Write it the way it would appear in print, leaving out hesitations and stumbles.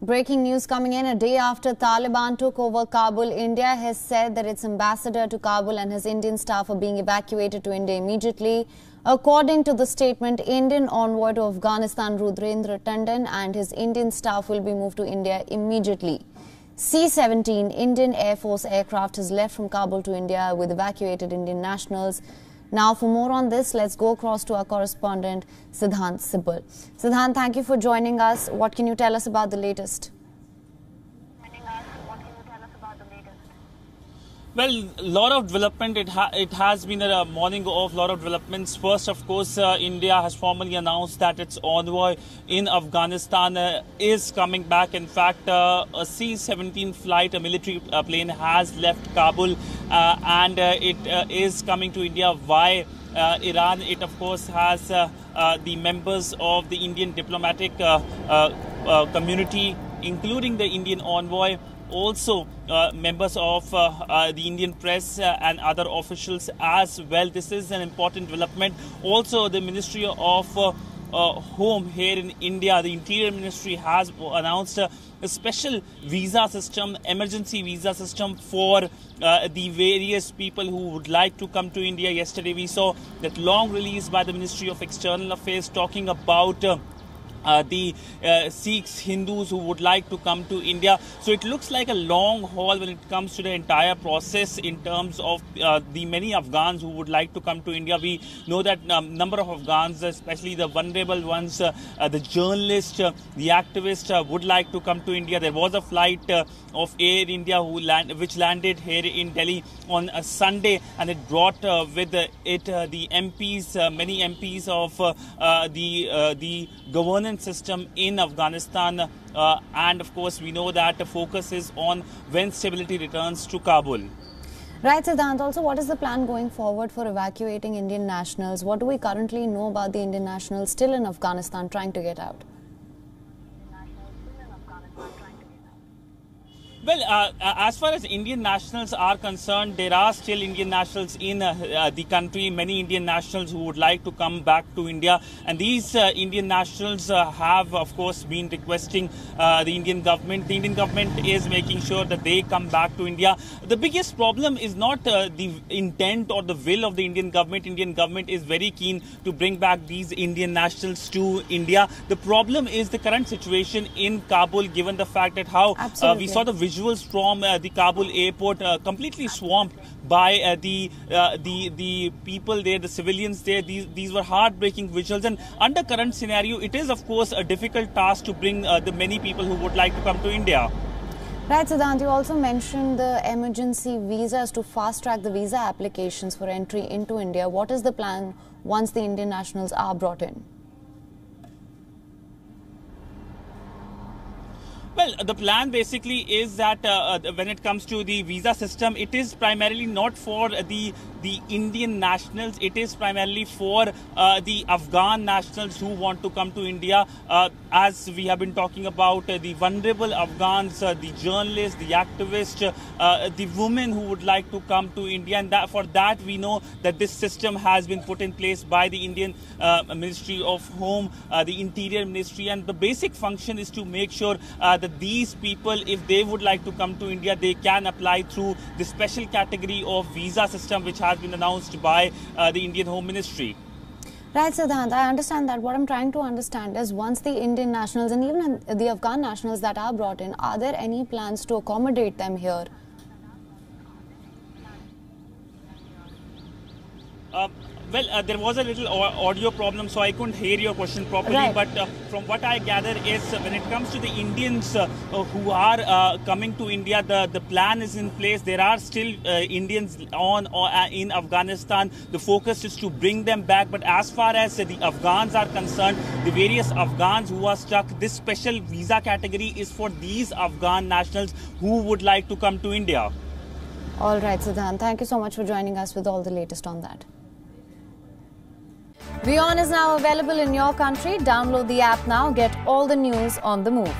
Breaking news coming in a day after Taliban took over Kabul. India has said that its ambassador to Kabul and his Indian staff are being evacuated to India immediately. According to the statement, Indian envoy to Afghanistan Rudrendra Tandon and his Indian staff will be moved to India immediately. C-17 Indian Air Force aircraft has left from Kabul to India with evacuated Indian nationals. Now, for more on this, let's go across to our correspondent, Siddhant Sibal. Siddhant, thank you for joining us. What can you tell us about the latest? Well, a lot of development. It has been a morning of a lot of developments. First, of course, India has formally announced that its envoy in Afghanistan is coming back. In fact, a C-17 flight, a military plane, has left Kabul and it is coming to India via Iran. It, of course, has the members of the Indian diplomatic community, including the Indian envoy, also members of the Indian press and other officials as well. This is an important development. Also, the Ministry of Home here in India, the Interior Ministry, has announced a special visa system, emergency visa system for the various people who would like to come to India. Yesterday we saw that long release by the Ministry of External Affairs talking about the Sikhs, Hindus who would like to come to India. So it looks like a long haul when it comes to the entire process in terms of the many Afghans who would like to come to India. We know that number of Afghans, especially the vulnerable ones, the journalists, the activists would like to come to India. There was a flight of Air India which landed here in Delhi on a Sunday, and it brought with it the MPs, many MPs of the governance system in Afghanistan, and of course we know that the focus is on when stability returns to Kabul. Right, Siddhant. Also, what is the plan going forward for evacuating Indian nationals? What do we currently know about the Indian nationals still in Afghanistan trying to get out? Well, as far as Indian nationals are concerned, there are still Indian nationals in the country, many Indian nationals who would like to come back to India. And these Indian nationals have, of course, been requesting the Indian government. The Indian government is making sure that they come back to India. The biggest problem is not the intent or the will of the Indian government. Indian government is very keen to bring back these Indian nationals to India. The problem is the current situation in Kabul, given the fact that how we saw the visuals from the Kabul airport completely swamped by the people there, the civilians there. These were heartbreaking visuals, and under current scenario, it is of course a difficult task to bring the many people who would like to come to India. Right, Siddhant, you also mentioned the emergency visas to fast-track the visa applications for entry into India. What is the plan once the Indian nationals are brought in? Well, the plan basically is that when it comes to the visa system, it is primarily not for the Indian nationals. It is primarily for the Afghan nationals who want to come to India. As we have been talking about the vulnerable Afghans, the journalists, the activists, the women who would like to come to India. And for that, we know that this system has been put in place by the Indian Ministry of Home, the Interior Ministry. And the basic function is to make sure that these people, if they would like to come to India, they can apply through the special category of visa system which has been announced by the Indian Home Ministry. Right, Siddhant, I understand that. What I'm trying to understand is once the Indian nationals and even the Afghan nationals that are brought in, are there any plans to accommodate them here? Well, there was a little audio problem, so I couldn't hear your question properly. Right. But from what I gather is when it comes to the Indians who are coming to India, the plan is in place. There are still Indians in Afghanistan. The focus is to bring them back. But as far as the Afghans are concerned, the various Afghans who are stuck, this special visa category is for these Afghan nationals who would like to come to India. All right, Siddhant. Thank you so much for joining us with all the latest on that. WION is now available in your country. Download the app now. Get all the news on the move.